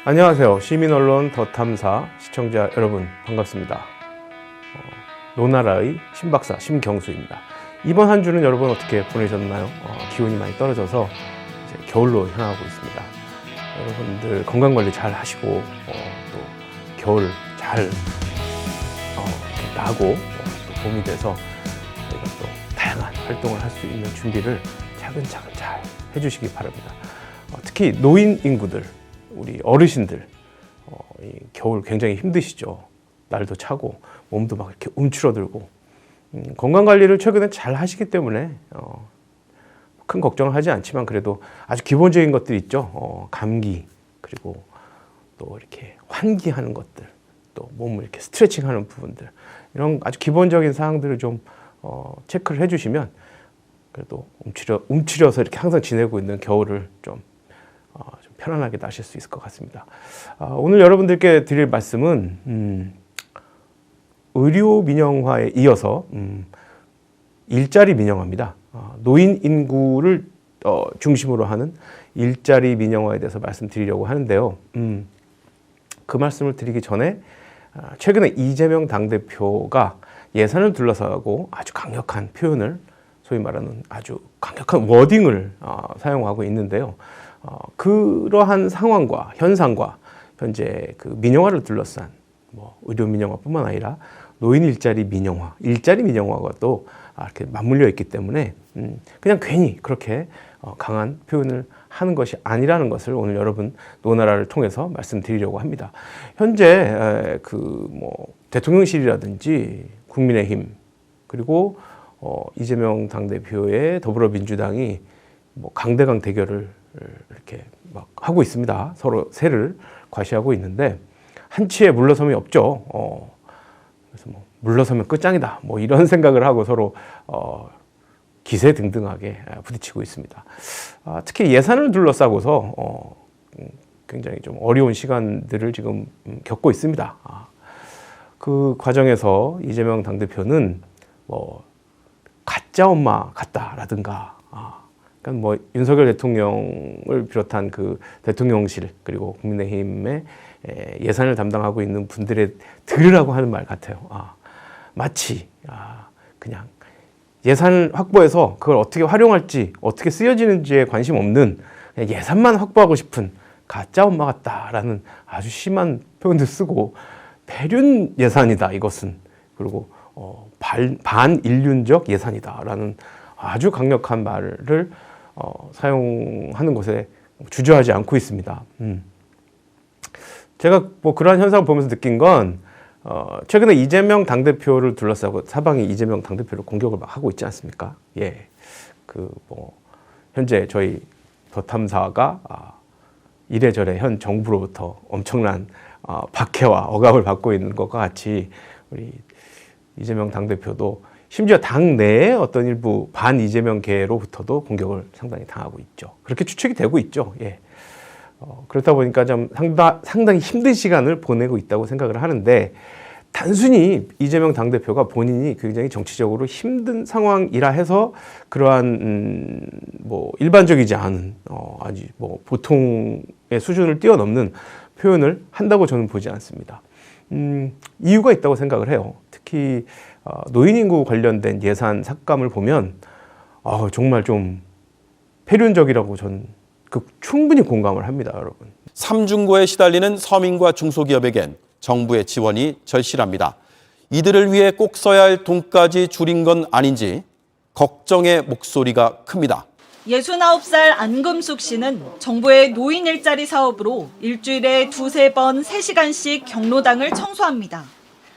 안녕하세요. 시민언론 더탐사 시청자 여러분 반갑습니다. 노나라의 신박사 심경수입니다. 이번 한 주는 여러분 어떻게 보내셨나요? 기온이 많이 떨어져서 이제 겨울로 향하고 있습니다. 여러분들 건강관리 잘 하시고 또 겨울 잘 나고 또 봄이 돼서 저희가 또 다양한 활동을 할 수 있는 준비를 차근차근 잘 해주시기 바랍니다. 특히 노인 인구들, 우리 어르신들 이 겨울 굉장히 힘드시죠. 날도 차고 몸도 막 이렇게 움츠러들고 건강관리를 최근에 잘 하시기 때문에 큰 걱정을 하지 않지만 그래도 아주 기본적인 것들이 있죠. 감기 그리고 또 이렇게 환기하는 것들, 또 몸을 이렇게 스트레칭하는 부분들, 이런 아주 기본적인 사항들을 좀 체크를 해주시면 그래도 움츠려서 이렇게 항상 지내고 있는 겨울을 좀 편안하게 나실 수 있을 것 같습니다. 오늘 여러분들께 드릴 말씀은 의료 민영화에 이어서 일자리 민영화입니다. 노인 인구를 중심으로 하는 일자리 민영화에 대해서 말씀드리려고 하는데요. 그 말씀을 드리기 전에 최근에 이재명 당대표가 예산을 둘러싸고 아주 강력한 표현을, 소위 말하는 아주 강력한 워딩을 사용하고 있는데요. 그러한 상황과 현상과 현재 그 민영화를 둘러싼 의료 민영화뿐만 아니라 노인 일자리 민영화가 또 이렇게 맞물려 있기 때문에 그냥 괜히 그렇게 강한 표현을 하는 것이 아니라는 것을 오늘 여러분 노나라를 통해서 말씀드리려고 합니다. 현재 대통령실이라든지 국민의힘 그리고 이재명 당대표의 더불어민주당이 강대강 대결을 이렇게 막 하고 있습니다. 서로 세를 과시하고 있는데 한치의 물러섬이 없죠. 그래서 물러서면 끝장이다. 이런 생각을 하고 서로 기세등등하게 부딪히고 있습니다. 특히 예산을 둘러싸고서 굉장히 좀 어려운 시간들을 지금 겪고 있습니다. 그 과정에서 이재명 당대표는 가짜 엄마 같다라든가, 그러니까 윤석열 대통령을 비롯한 그 대통령실 그리고 국민의힘의 예산을 담당하고 있는 분들의 들으라고 하는 말 같아요. 마치 그냥 예산을 확보해서 그걸 어떻게 활용할지, 어떻게 쓰여지는지에 관심 없는, 그냥 예산만 확보하고 싶은 가짜 엄마 같다라는 아주 심한 표현도 쓰고, 폐륜 예산이다 이것은, 그리고 반인륜적 예산이다라는 아주 강력한 말을 사용하는 것에 주저하지 않고 있습니다. 제가 그러한 현상을 보면서 느낀 건 최근에 이재명 당대표를 둘러싸고 사방이 이재명 당대표를 공격을 막 하고 있지 않습니까? 예, 현재 저희 더탐사가 이래저래 현 정부로부터 엄청난 박해와 억압을 받고 있는 것과 같이 우리 이재명 당대표도 심지어 당 내의 어떤 일부 반 이재명계로부터도 공격을 상당히 당하고 있죠. 그렇게 추측이 되고 있죠. 예. 그렇다 보니까 좀 상당히 힘든 시간을 보내고 있다고 생각을 하는데, 단순히 이재명 당대표가 본인이 굉장히 정치적으로 힘든 상황이라 해서 그러한 일반적이지 않은 아주 보통의 수준을 뛰어넘는 표현을 한다고 저는 보지 않습니다. 이유가 있다고 생각을 해요. 특히 노인 인구 관련된 예산 삭감을 보면 정말 좀 폐륜적이라고 저는 충분히 공감을 합니다, 여러분. 삼중고에 시달리는 서민과 중소기업에겐 정부의 지원이 절실합니다. 이들을 위해 꼭 써야 할 돈까지 줄인 건 아닌지 걱정의 목소리가 큽니다. 69살 안금숙 씨는 정부의 노인 일자리 사업으로 일주일에 2-3번 3시간씩 경로당을 청소합니다.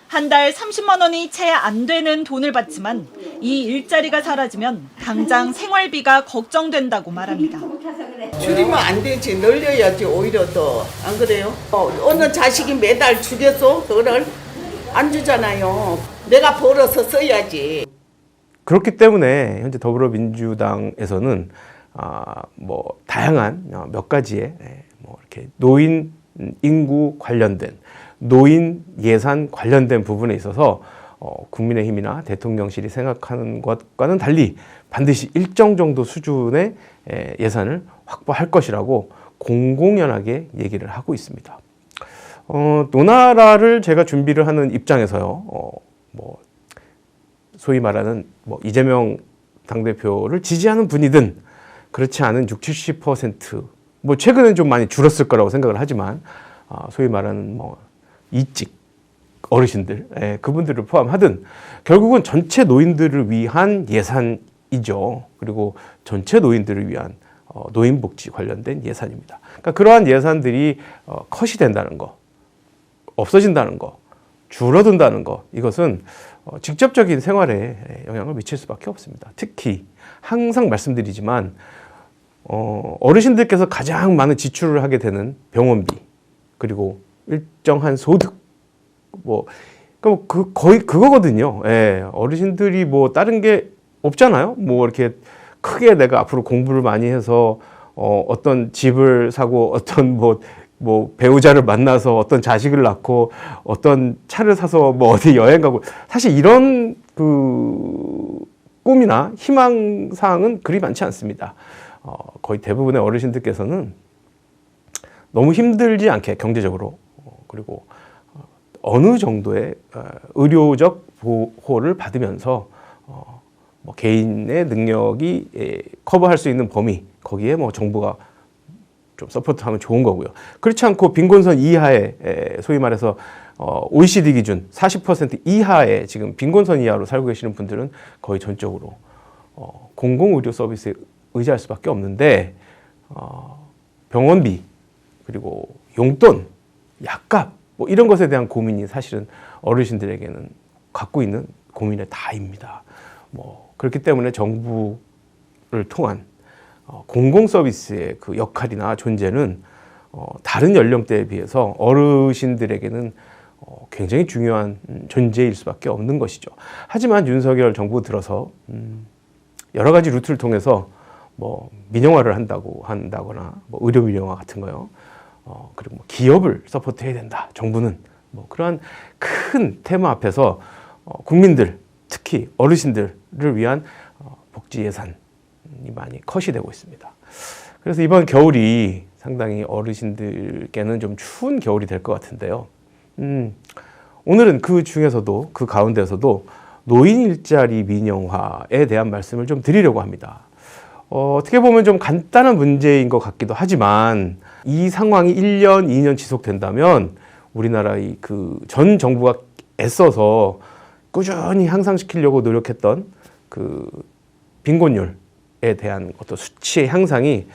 한 달 30만 원이 채 안 되는 돈을 받지만 이 일자리가 사라지면 당장 생활비가 걱정된다고 말합니다. 줄이면 안 되지. 늘려야지 오히려 더. 안 그래요? 어느 자식이 매달 주겠어? 그거를 안 주잖아요. 내가 벌어서 써야지. 그렇기 때문에 현재 더불어민주당에서는 다양한 몇 가지의 이렇게 노인 인구 관련된, 노인 예산 관련된 부분에 있어서 국민의힘이나 대통령실이 생각하는 것과는 달리 반드시 일정 정도 수준의 예산을 확보할 것이라고 공공연하게 얘기를 하고 있습니다. 노나라를 제가 준비를 하는 입장에서요, 뭐 소위 말하는 뭐 이재명 당대표를 지지하는 분이든 그렇지 않은 60, 70%, 뭐 최근엔 좀 많이 줄었을 거라고 생각을 하지만 소위 말하는 뭐 이직 어르신들, 그분들을 포함하든 결국은 전체 노인들을 위한 예산이죠. 그리고 전체 노인들을 위한 노인복지 관련된 예산입니다. 그러니까 그러한 예산들이 컷이 된다는 거, 없어진다는 거, 줄어든다는 거, 이것은 직접적인 생활에 영향을 미칠 수밖에 없습니다. 특히 항상 말씀드리지만 어르신들께서 가장 많은 지출을 하게 되는 병원비, 그리고 일정한 소득, 거의 그거거든요. 어르신들이 뭐 다른 게 없잖아요. 뭐 이렇게 크게 내가 앞으로 공부를 많이 해서 어떤 집을 사고 어떤 뭐 배우자를 만나서 어떤 자식을 낳고 어떤 차를 사서 뭐 어디 여행 가고, 사실 이런 그 꿈이나 희망사항은 그리 많지 않습니다. 거의 대부분의 어르신들께서는 너무 힘들지 않게 경제적으로, 그리고 어느 정도의 의료적 보호를 받으면서 뭐 개인의 능력이 커버할 수 있는 범위, 거기에 뭐 정부가 좀 서포트하면 좋은 거고요. 그렇지 않고 빈곤선 이하에, 소위 말해서 OECD 기준 40% 이하에 지금 빈곤선 이하로 살고 계시는 분들은 거의 전적으로 공공의료 서비스에 의지할 수밖에 없는데, 병원비, 그리고 용돈, 약값, 뭐 이런 것에 대한 고민이 사실은 어르신들에게는 갖고 있는 고민의 다입니다. 뭐 그렇기 때문에 정부를 통한 공공 서비스의 그 역할이나 존재는 다른 연령대에 비해서 어르신들에게는 굉장히 중요한 존재일 수밖에 없는 것이죠. 하지만 윤석열 정부 들어서 여러 가지 루트를 통해서 뭐 민영화를 한다거나 뭐 의료 민영화 같은 거요. 그리고 뭐 기업을 서포트해야 된다. 정부는 뭐 그러한 큰 테마 앞에서 국민들, 특히 어르신들을 위한 복지 예산이 많이 컷이 되고 있습니다. 그래서 이번 겨울이 상당히 어르신들께는 좀 추운 겨울이 될 것 같은데요. 오늘은 그 중에서도, 그 가운데서도 노인 일자리 민영화에 대한 말씀을 좀 드리려고 합니다. 어떻게 보면 좀 간단한 문제인 것 같기도 하지만 이 상황이 1년, 2년 지속된다면 우리나라의 그 전 정부가 애써서 꾸준히 향상시키려고 노력했던 그 빈곤율에 대한 어떤 수치의 향상이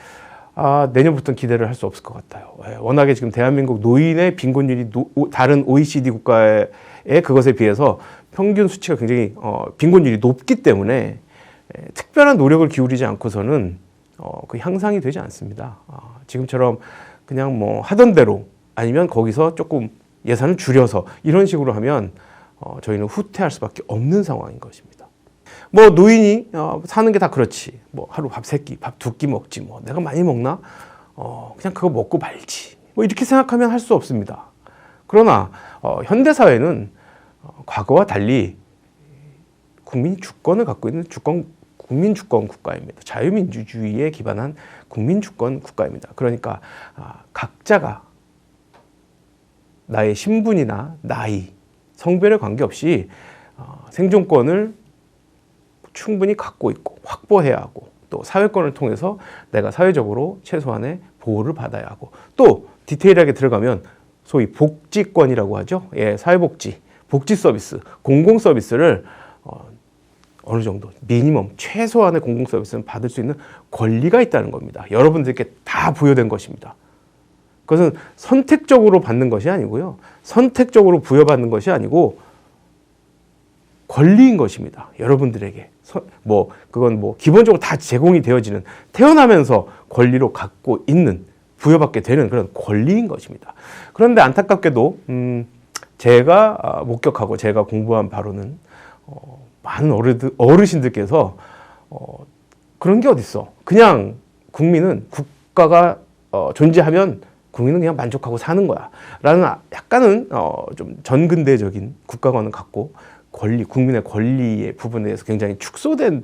내년부터는 기대를 할 수 없을 것 같아요. 워낙에 지금 대한민국 노인의 빈곤율이 다른 OECD 국가의 그것에 비해서 평균 수치가 굉장히 빈곤율이 높기 때문에 특별한 노력을 기울이지 않고서는 그 향상이 되지 않습니다. 지금처럼 그냥 뭐 하던 대로 아니면 거기서 조금 예산을 줄여서 이런 식으로 하면 저희는 후퇴할 수밖에 없는 상황인 것입니다. 뭐 노인이 사는 게 다 그렇지. 뭐 하루 밥 3끼, 밥 2끼 먹지. 뭐 내가 많이 먹나? 그냥 그거 먹고 말지. 뭐 이렇게 생각하면 할 수 없습니다. 그러나 현대 사회는 과거와 달리 국민 주권을 갖고 있는 국민 주권 국가입니다. 자유민주주의에 기반한 국민 주권 국가입니다. 그러니까 각자가 나의 신분이나 나이, 성별에 관계없이 생존권을 충분히 갖고 있고 확보해야 하고, 또 사회권을 통해서 내가 사회적으로 최소한의 보호를 받아야 하고, 또 디테일하게 들어가면 소위 복지권이라고 하죠. 사회복지, 복지 서비스, 공공 서비스를 어느 정도 미니멈 최소한의 공공 서비스는 받을 수 있는 권리가 있다는 겁니다. 여러분들께 다 부여된 것입니다. 그것은 선택적으로 받는 것이 아니고요. 선택적으로 부여받는 것이 아니고 권리인 것입니다. 여러분들에게. 그건 기본적으로 다 제공이 되어지는, 태어나면서 권리로 갖고 있는, 부여받게 되는 그런 권리인 것입니다. 그런데 안타깝게도 제가 목격하고 제가 공부한 바로는 많은 어르신들께서 그런 게 어딨어. 그냥 국민은, 국가가 존재하면 국민은 그냥 만족하고 사는 거야 라는 약간은 좀 전근대적인 국가관을 갖고 국민의 권리의 부분에 대해서 굉장히 축소된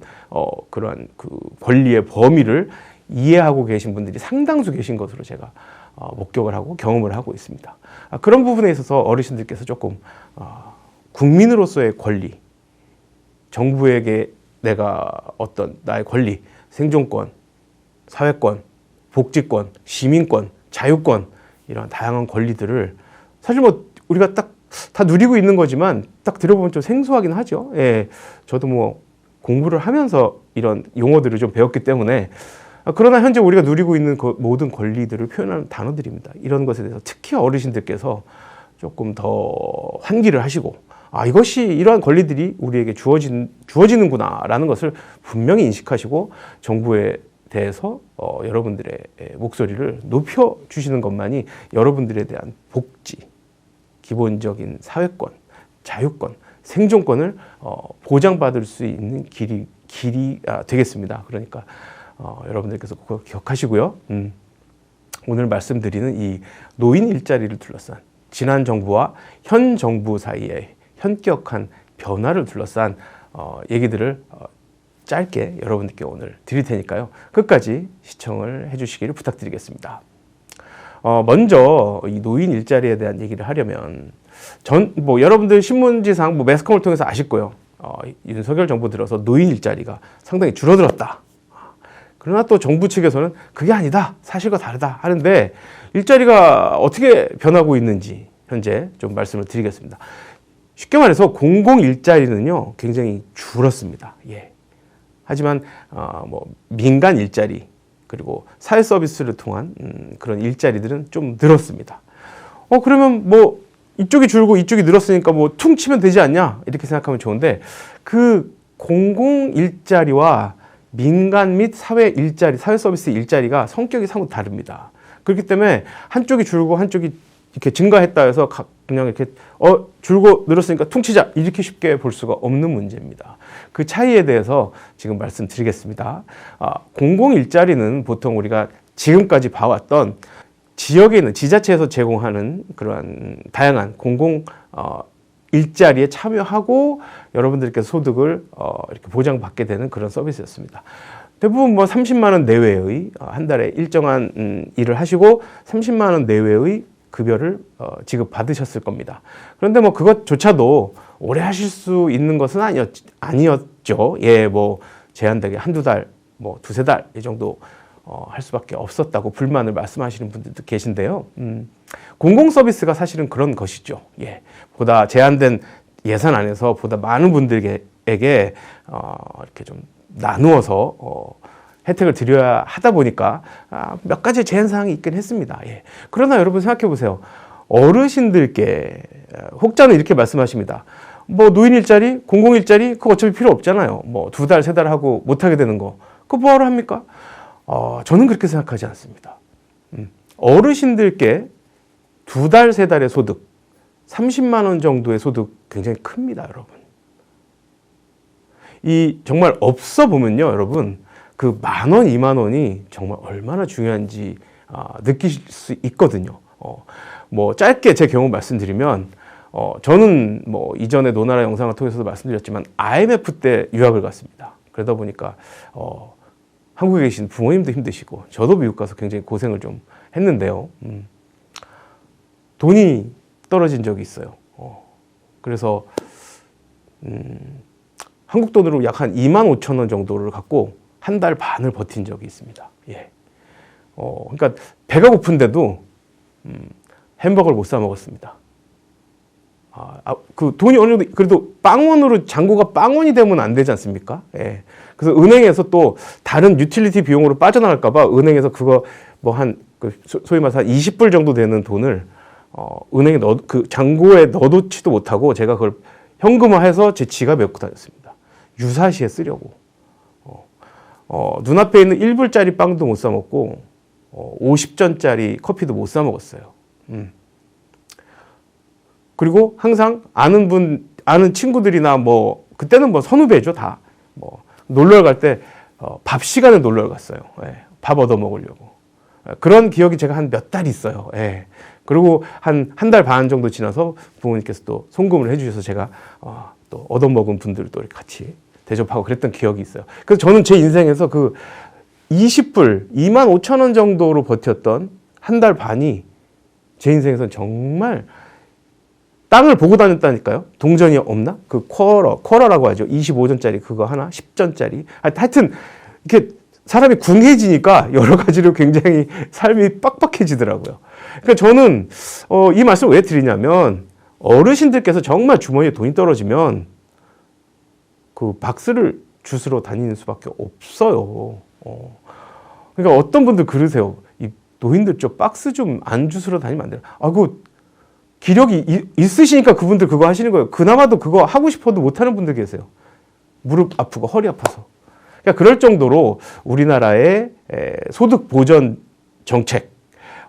그러한 그 권리의 범위를 이해하고 계신 분들이 상당수 계신 것으로 제가 목격을 하고 경험을 하고 있습니다. 그런 부분에 있어서 어르신들께서 조금 국민으로서의 권리, 정부에게 내가 어떤 나의 권리, 생존권, 사회권, 복지권, 시민권, 자유권 이런 다양한 권리들을 사실 뭐 우리가 딱 다 누리고 있는 거지만 딱 들어보면 좀 생소하긴 하죠. 예, 저도 뭐 공부를 하면서 이런 용어들을 좀 배웠기 때문에 그러나 현재 우리가 누리고 있는 그 모든 권리들을 표현하는 단어들입니다. 이런 것에 대해서 특히 어르신들께서 조금 더 환기를 하시고 이것이 이러한 권리들이 우리에게 주어지는구나라는 것을 분명히 인식하시고 정부에 대해서 여러분들의 목소리를 높여주시는 것만이 여러분들에 대한 복지, 기본적인 사회권, 자유권, 생존권을 보장받을 수 있는 길이 되겠습니다. 그러니까 여러분들께서 그거 기억하시고요. 오늘 말씀드리는 이 노인 일자리를 둘러싼 지난 정부와 현 정부 사이의 현격한 변화를 둘러싼 얘기들을 짧게 여러분들께 오늘 드릴 테니까요. 끝까지 시청을 해주시기를 부탁드리겠습니다. 먼저 이 노인 일자리에 대한 얘기를 하려면 여러분들 신문지상 매스컴을 통해서 아실 거예요. 윤석열 정부 들어서 노인 일자리가 상당히 줄어들었다. 그러나 또 정부 측에서는 그게 아니다, 사실과 다르다 하는데 일자리가 어떻게 변하고 있는지 현재 좀 말씀을 드리겠습니다. 쉽게 말해서 공공 일자리는요 굉장히 줄었습니다. 예. 하지만 민간 일자리 그리고 사회 서비스를 통한 그런 일자리들은 좀 늘었습니다. 그러면 뭐 이쪽이 줄고 이쪽이 늘었으니까 뭐 퉁 치면 되지 않냐 이렇게 생각하면 좋은데 그 공공 일자리와 민간 및 사회 일자리, 사회 서비스 일자리가 성격이 사뭇 다릅니다. 그렇기 때문에 한쪽이 줄고 한쪽이 이렇게 증가했다 해서 그냥 이렇게 줄고 늘었으니까 퉁치자 이렇게 쉽게 볼 수가 없는 문제입니다. 그 차이에 대해서 지금 말씀드리겠습니다. 공공 일자리는 보통 우리가 지금까지 봐왔던 지역에 있는 지자체에서 제공하는 그러한 다양한 공공 일자리에 참여하고 여러분들께서 소득을 이렇게 보장받게 되는 그런 서비스였습니다. 대부분 30만 원 내외의 한 달에 일정한 일을 하시고 30만 원 내외의 급여를 지급받으셨을 겁니다. 그런데 그것조차도 오래 하실 수 있는 것은 아니었죠. 예, 제한되게 한두 달, 두세 달 이 정도 할 수밖에 없었다고 불만을 말씀하시는 분들도 계신데요. 공공 서비스가 사실은 그런 것이죠. 예, 보다 제한된 예산 안에서 보다 많은 분들에게 이렇게 좀 나누어서 혜택을 드려야 하다 보니까 몇 가지 제한 사항이 있긴 했습니다. 예. 그러나 여러분 생각해 보세요. 어르신들께 혹자는 이렇게 말씀하십니다. 노인 일자리, 공공 일자리 그거 어차피 필요 없잖아요. 두 달, 세 달 하고 못 하게 되는 거. 그거 뭐하러 합니까? 저는 그렇게 생각하지 않습니다. 어르신들께 두 달, 세 달의 소득, 30만 원 정도의 소득 굉장히 큽니다, 여러분. 정말 없어 보면요, 여러분. 그 10,000원, 20,000원이 정말 얼마나 중요한지 느끼실 수 있거든요. 짧게 제 경우 말씀드리면, 저는 이전에 노나라 영상을 통해서도 말씀드렸지만 IMF 때 유학을 갔습니다. 그러다 보니까 한국에 계신 부모님도 힘드시고 저도 미국 가서 굉장히 고생을 좀 했는데요. 돈이 떨어진 적이 있어요. 그래서 한국 돈으로 약 한 25,000원 정도를 갖고 한 달 반을 버틴 적이 있습니다. 예. 그러니까 배가 고픈데도 햄버거를 못 사 먹었습니다. 그 돈이 어느 정도 그래도 빵원으로 잔고가 빵원이 되면 안 되지 않습니까? 예. 그래서 은행에서 또 다른 유틸리티 비용으로 빠져나갈까봐 은행에서 그거 소위 말해서 한 20불 정도 되는 돈을 은행에 그 잔고에 넣어놓지도 못하고 제가 그걸 현금화해서 제 지갑에 넣고 다녔습니다. 유사시에 쓰려고. 눈앞에 있는 1불짜리 빵도 못 사 먹고 50전짜리 커피도 못 사 먹었어요. 그리고 항상 아는 친구들이나 그때는 선후배죠, 다. 놀러 갈 때 밥 시간에 놀러 갔어요. 예, 밥 얻어 먹으려고. 그런 기억이 제가 한 몇 달 있어요. 예. 그리고 한 달 반 정도 지나서 부모님께서 또 송금을 해주셔서 제가 또 얻어먹은 분들도 같이 대접하고 그랬던 기억이 있어요. 그래서 저는 제 인생에서 20불, 25,000원 정도로 버텼던 한 달 반이 제 인생에선 정말 땅을 보고 다녔다니까요. 동전이 없나? 그 쿼러라고 하죠. 25전짜리 그거 하나, 10전짜리. 하여튼 이렇게 사람이 궁해지니까 여러 가지로 굉장히 삶이 빡빡해지더라고요. 그러니까 저는 이 말씀을 왜 드리냐면 어르신들께서 정말 주머니에 돈이 떨어지면 그 박스를 주스러 다니는 수밖에 없어요. 그러니까 어떤 분들 그러세요. 이 노인들 좀 박스 좀 안 주스러 다니면 안 돼요. 그 기력이 있으시니까 그분들 그거 하시는 거예요. 그나마도 그거 하고 싶어도 못하는 분들 계세요. 무릎 아프고 허리 아파서. 그러니까 그럴 정도로 우리나라의 소득 보전 정책,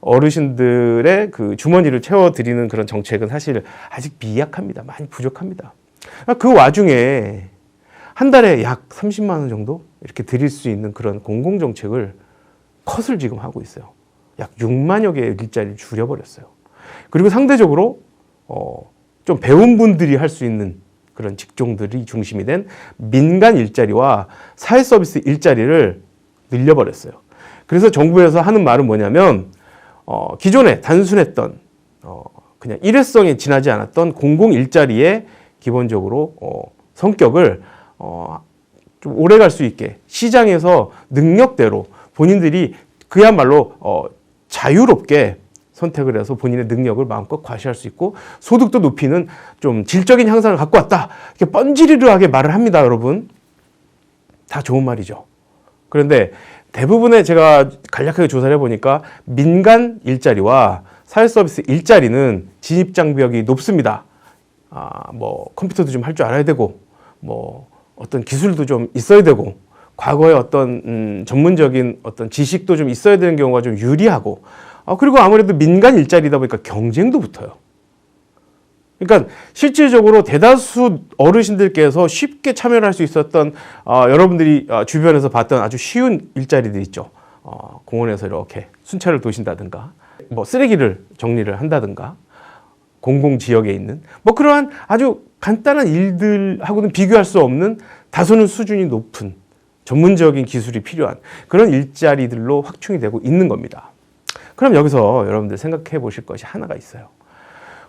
어르신들의 그 주머니를 채워드리는 그런 정책은 사실 아직 미약합니다. 많이 부족합니다. 그 와중에 한 달에 약 30만 원 정도 이렇게 드릴 수 있는 그런 공공정책을 컷을 지금 하고 있어요. 약 6만여 개의 일자리를 줄여버렸어요. 그리고 상대적으로 좀 배운 분들이 할 수 있는 그런 직종들이 중심이 된 민간 일자리와 사회 서비스 일자리를 늘려버렸어요. 그래서 정부에서 하는 말은 뭐냐면 기존에 단순했던 그냥 일회성에 지나지 않았던 공공 일자리의 기본적으로 성격을 좀 오래 갈 수 있게 시장에서 능력대로 본인들이 그야말로 자유롭게 선택을 해서 본인의 능력을 마음껏 과시할 수 있고 소득도 높이는 좀 질적인 향상을 갖고 왔다. 이렇게 뻔지르르하게 말을 합니다, 여러분. 다 좋은 말이죠. 그런데 대부분의 제가 간략하게 조사를 해보니까 민간 일자리와 사회 서비스 일자리는 진입 장벽이 높습니다. 뭐 컴퓨터도 좀 할 줄 알아야 되고, 뭐 어떤 기술도 좀 있어야 되고, 과거에 어떤 전문적인 어떤 지식도 좀 있어야 되는 경우가 좀 유리하고, 그리고 아무래도 민간 일자리다 보니까 경쟁도 붙어요. 그러니까 실질적으로 대다수 어르신들께서 쉽게 참여를 할 수 있었던 여러분들이 주변에서 봤던 아주 쉬운 일자리들 있죠. 공원에서 이렇게 순찰을 도신다든가, 뭐 쓰레기를 정리를 한다든가, 공공지역에 있는 뭐 그러한 아주 간단한 일들하고는 비교할 수 없는 다소는 수준이 높은 전문적인 기술이 필요한 그런 일자리들로 확충이 되고 있는 겁니다. 그럼 여기서 여러분들 생각해 보실 것이 하나가 있어요.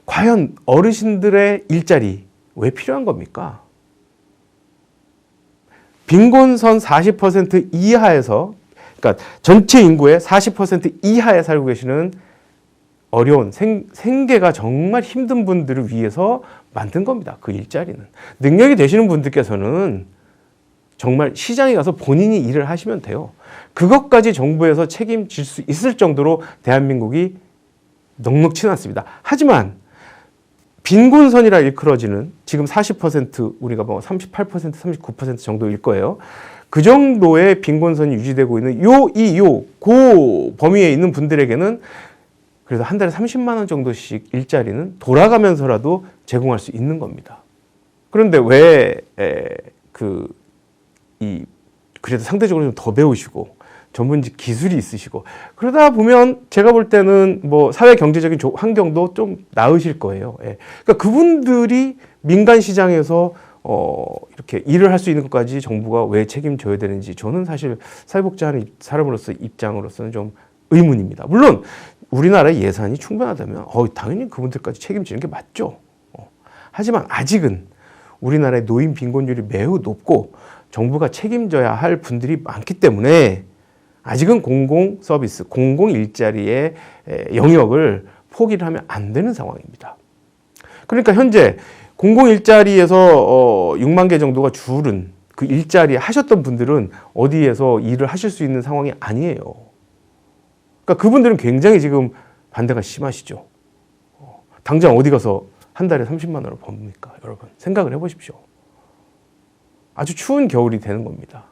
과연 어르신들의 일자리 왜 필요한 겁니까? 빈곤선 40% 이하에서, 그러니까 전체 인구의 40% 이하에 살고 계시는 어려운 생계가 정말 힘든 분들을 위해서 만든 겁니다. 그 일자리는. 능력이 되시는 분들께서는 정말 시장에 가서 본인이 일을 하시면 돼요. 그것까지 정부에서 책임질 수 있을 정도로 대한민국이 넉넉치는 않습니다. 하지만 빈곤선이라 일컬어지는 지금 40% 우리가 뭐 38%, 39% 정도일 거예요. 그 정도의 빈곤선이 유지되고 있는 고 범위에 있는 분들에게는 그래서 한 달에 30만 원 정도씩 일자리는 돌아가면서라도 제공할 수 있는 겁니다. 그런데 왜 그래도 상대적으로 좀 더 배우시고 전문직 기술이 있으시고 그러다 보면 제가 볼 때는 뭐 사회 경제적인 환경도 좀 나으실 거예요. 예. 그러니까 그분들이 민간 시장에서 이렇게 일을 할 수 있는 것까지 정부가 왜 책임져야 되는지 저는 사실 사회복지하는 사람으로서 입장으로서는 좀 의문입니다. 물론 우리나라의 예산이 충분하다면 당연히 그분들까지 책임지는 게 맞죠. 하지만 아직은 우리나라의 노인 빈곤율이 매우 높고 정부가 책임져야 할 분들이 많기 때문에 아직은 공공 서비스, 공공 일자리의 영역을 포기를 하면 안 되는 상황입니다. 그러니까 현재 공공 일자리에서 6만 개 정도가 줄은 그 일자리 하셨던 분들은 어디에서 일을 하실 수 있는 상황이 아니에요. 그러니까 그분들은 굉장히 지금 반대가 심하시죠. 당장 어디 가서 한 달에 30만 원을 법니까? 여러분 생각을 해보십시오. 아주 추운 겨울이 되는 겁니다.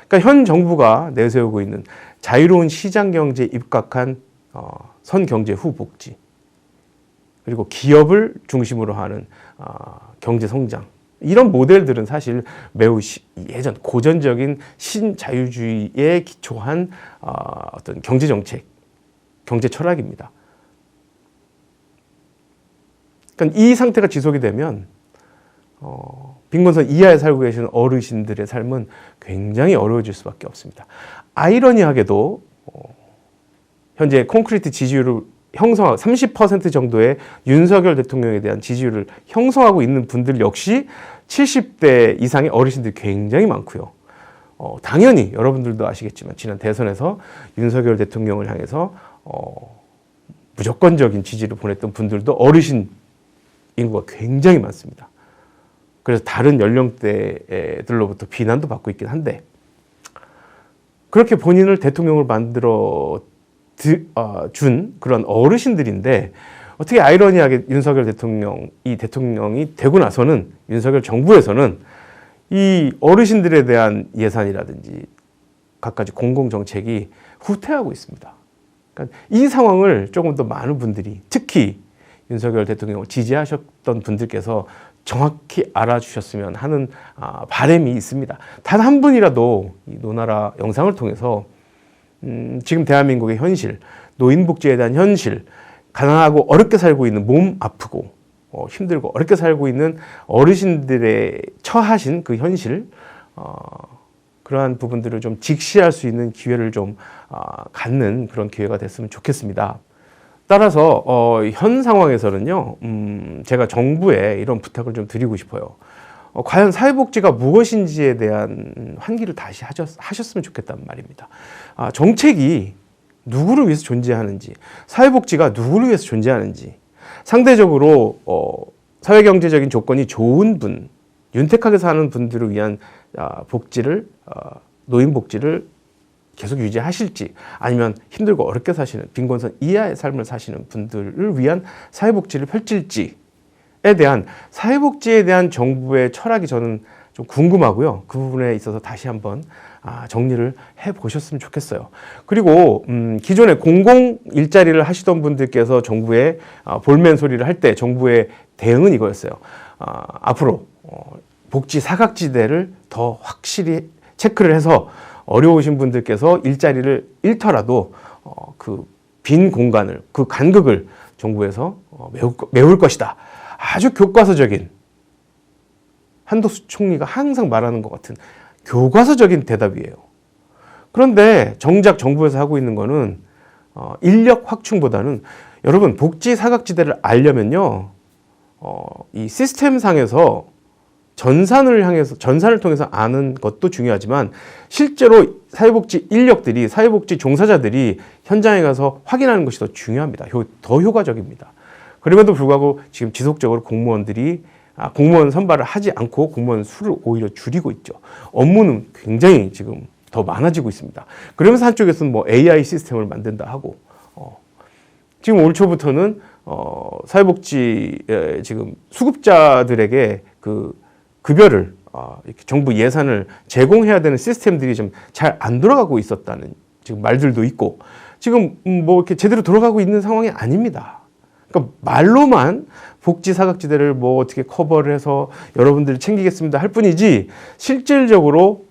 그러니까 현 정부가 내세우고 있는 자유로운 시장 경제에 입각한 선경제 후복지 그리고 기업을 중심으로 하는 경제 성장 이런 모델들은 사실 매우 예전 고전적인 신자유주의에 기초한 어떤 경제 정책, 경제 철학입니다. 그러니까 이 상태가 지속이 되면 빈곤선 이하에 살고 계시는 어르신들의 삶은 굉장히 어려워질 수밖에 없습니다. 아이러니하게도 현재 콘크리트 지지율을 형성하고 30% 정도의 윤석열 대통령에 대한 지지율을 형성하고 있는 분들 역시 70대 이상의 어르신들이 굉장히 많고요. 당연히 여러분들도 아시겠지만 지난 대선에서 윤석열 대통령을 향해서 무조건적인 지지를 보냈던 분들도 어르신 인구가 굉장히 많습니다. 그래서 다른 연령대들로부터 비난도 받고 있긴 한데 그렇게 본인을 대통령을 만들어 준 그런 어르신들인데 어떻게 아이러니하게 윤석열 대통령이 되고 나서는 윤석열 정부에서는 이 어르신들에 대한 예산이라든지 갖가지 공공정책이 후퇴하고 있습니다. 그러니까 이 상황을 조금 더 많은 분들이 특히 윤석열 대통령을 지지하셨던 분들께서 정확히 알아주셨으면 하는 바람이 있습니다. 단 한 분이라도 이 노나라 영상을 통해서 지금 대한민국의 현실, 노인복지에 대한 현실, 가난하고 어렵게 살고 있는 몸 아프고 힘들고 어렵게 살고 있는 어르신들의 처하신 그 현실, 그러한 부분들을 좀 직시할 수 있는 기회를 좀 갖는 그런 기회가 됐으면 좋겠습니다. 따라서 현 상황에서는요, 제가 정부에 이런 부탁을 좀 드리고 싶어요. 과연 사회복지가 무엇인지에 대한 환기를 다시 하셨으면 좋겠단 말입니다. 정책이 누구를 위해서 존재하는지, 사회복지가 누구를 위해서 존재하는지, 상대적으로 사회경제적인 조건이 좋은 분, 윤택하게 사는 분들을 위한 복지를, 노인복지를 계속 유지하실지, 아니면 힘들고 어렵게 사시는 빈곤선 이하의 삶을 사시는 분들을 위한 사회복지를 펼칠지에 대한 사회복지에 대한 정부의 철학이 저는 좀 궁금하고요. 그 부분에 있어서 다시 한번 정리를 해보셨으면 좋겠어요. 그리고 기존에 공공 일자리를 하시던 분들께서 정부에 볼멘 소리를 할 때 정부의 대응은 이거였어요. 앞으로 복지 사각지대를 더 확실히 체크를 해서 어려우신 분들께서 일자리를 잃더라도 그 빈 공간을, 그 간극을 정부에서 메울 것이다. 아주 교과서적인, 한덕수 총리가 항상 말하는 것 같은 교과서적인 대답이에요. 그런데 정작 정부에서 하고 있는 거는 인력 확충보다는, 여러분 복지 사각지대를 알려면요, 이 시스템상에서 전산을 통해서 아는 것도 중요하지만 실제로 사회복지 인력들이, 사회복지 종사자들이 현장에 가서 확인하는 것이 더 중요합니다. 더 효과적입니다. 그럼에도 불구하고 지금 지속적으로 공무원들이 공무원 선발을 하지 않고 공무원 수를 오히려 줄이고 있죠. 업무는 굉장히 지금 더 많아지고 있습니다. 그러면서 한쪽에서는 뭐 AI 시스템을 만든다 하고, 지금 올 초부터는 사회복지 지금 수급자들에게 그 급여를 이렇게 정부 예산을 제공해야 되는 시스템들이 좀 잘 안 돌아가고 있었다는 지금 말들도 있고, 지금 뭐 이렇게 제대로 돌아가고 있는 상황이 아닙니다. 그러니까 말로만 복지 사각지대를 뭐 어떻게 커버를 해서 여러분들을 챙기겠습니다 할 뿐이지, 실질적으로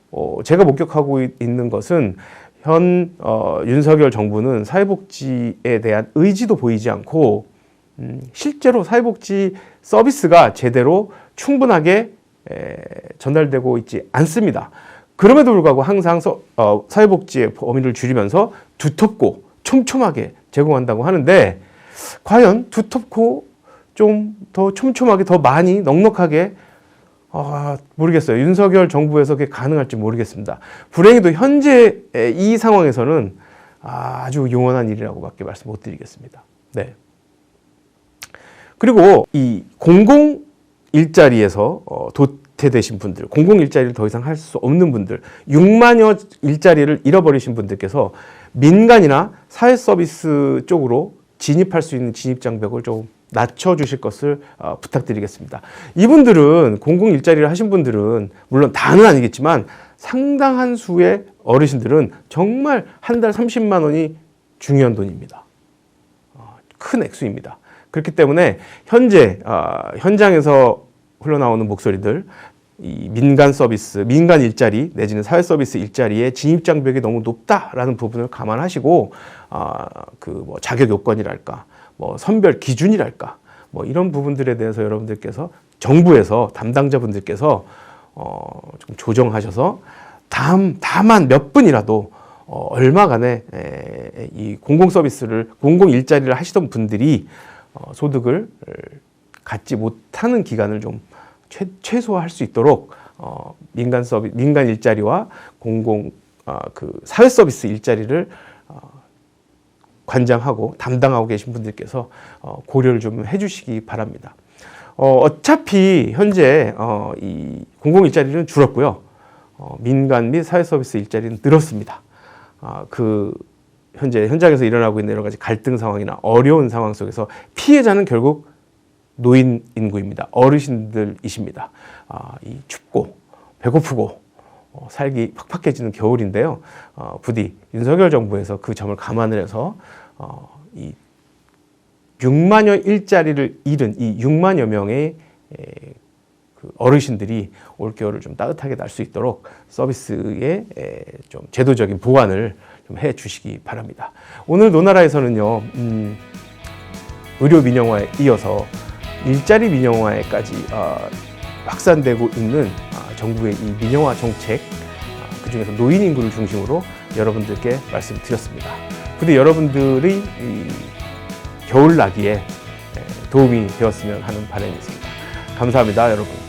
제가 목격하고 있는 것은 현 윤석열 정부는 사회복지에 대한 의지도 보이지 않고, 실제로 사회복지 서비스가 제대로 충분하게 전달되고 있지 않습니다. 그럼에도 불구하고 항상 사회복지의 범위를 줄이면서 두텁고 촘촘하게 제공한다고 하는데, 과연 두텁고 좀 더 촘촘하게, 더 많이 넉넉하게, 모르겠어요. 윤석열 정부에서 그게 가능할지 모르겠습니다. 불행히도 현재 이 상황에서는 아주 용언한 일이라고밖에 말씀 못 드리겠습니다. 네. 그리고 이 공공 일자리에서 도태되신 분들, 공공 일자리를 더 이상 할 수 없는 분들, 6만여 일자리를 잃어버리신 분들께서 민간이나 사회 서비스 쪽으로 진입할 수 있는 진입 장벽을 좀 낮춰주실 것을 부탁드리겠습니다. 이분들은, 공공 일자리를 하신 분들은 물론 다는 아니겠지만 상당한 수의 어르신들은 정말 한 달 30만 원이 중요한 돈입니다. 큰 액수입니다. 그렇기 때문에 현재 현장에서 흘러나오는 목소리들, 이 민간 서비스, 민간 일자리 내지는 사회 서비스 일자리의 진입 장벽이 너무 높다라는 부분을 감안하시고, 그 뭐 자격 요건이랄까, 뭐 선별 기준이랄까, 뭐 이런 부분들에 대해서 여러분들께서 정부에서 담당자분들께서 좀 조정하셔서 다만 몇 분이라도 얼마간의 이 공공 서비스를, 공공 일자리를 하시던 분들이 소득을 갖지 못하는 기간을 좀 최소화할 수 있도록 민간 일자리와 공공 사회 서비스 일자리를 관장하고 담당하고 계신 분들께서 고려를 좀 해주시기 바랍니다. 어차피 현재 이 공공 일자리는 줄었고요. 민간 및 사회 서비스 일자리는 늘었습니다. 현재 현장에서 일어나고 있는 여러 가지 갈등 상황이나 어려운 상황 속에서 피해자는 결국 노인 인구입니다. 어르신들이십니다. 이 춥고 배고프고 살기 팍팍해지는 겨울인데요. 부디 윤석열 정부에서 그 점을 감안을 해서 이 6만여 일자리를 잃은 이 6만여 명의 그 어르신들이 올겨울을 좀 따뜻하게 날 수 있도록 서비스의 좀 제도적인 보완을 좀 해주시기 바랍니다. 오늘 노나라에서는요, 의료 민영화에 이어서 일자리 민영화에까지 확산되고 있는 정부의 이 민영화 정책, 그중에서 노인 인구를 중심으로 여러분들께 말씀드렸습니다. 부디 여러분들의 이 겨울나기에 도움이 되었으면 하는 바람이 있습니다. 감사합니다, 여러분.